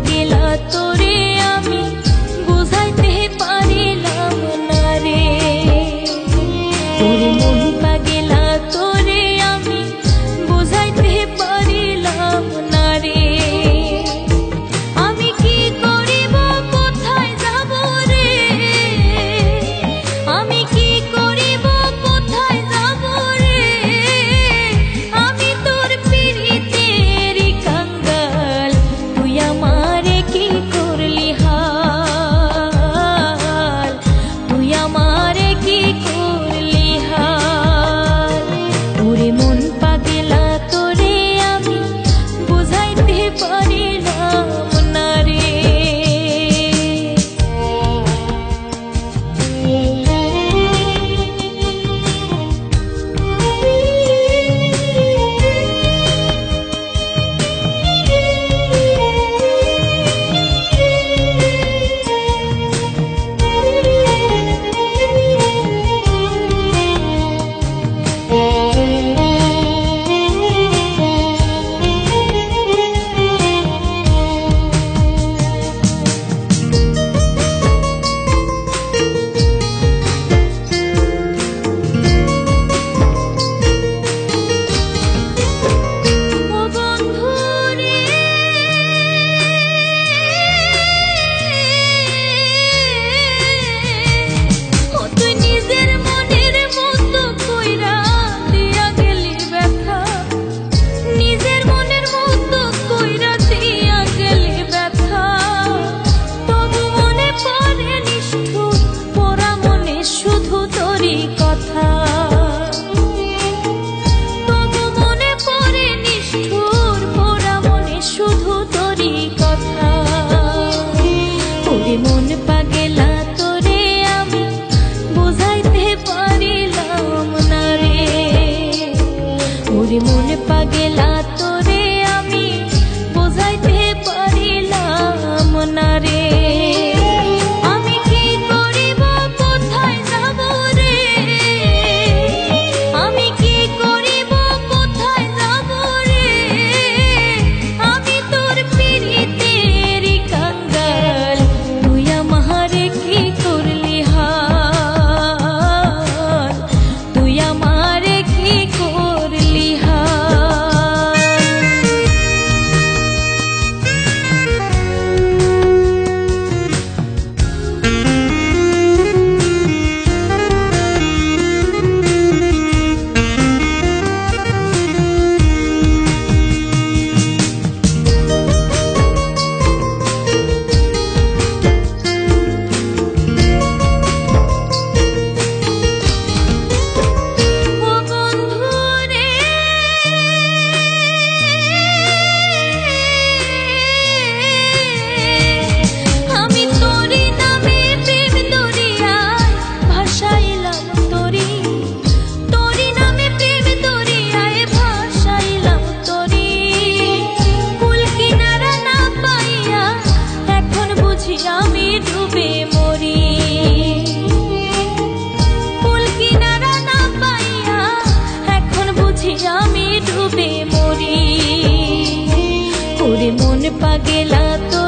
পাগেলা তোরে আমি বুঝাইতে পারিলাম না রে। ওরে মন পাগেলা তোরে আমি বুঝাইতে পারিলাম না রে। আমি কি করিব কোথায় যাব রে, আমি কি করিব কোথায় যাব রে। আমি তোর পিরিতের কাঙ্গাল, তুই আমারে কি করলি হাল, তুই আমারে কি করলি হাল। ওরে মন পাগেলা তোরে আমি বুঝাইতে পারিলাম না রে। মন পাগেলা তোরে আমি বুঝাইতে পারিলাম না রে। ওরে মন পাগেলা তোরে আমি বুঝাইতে পারিলাম না রে। আমি কি করিব কোথায় যাব রে, আমি কি করিব কোথায় যাব রে। আমি তোর পিরিতের কাঙ্গাল, তুই আমারে কি করলি হাল, তুই আমারে কি করলি হাল। আমি ডুবে মরি, কুল কিনারা না পাইয়া এখন বুঝি আমি ডুবে মরি। ওরে মন পাগেলা তো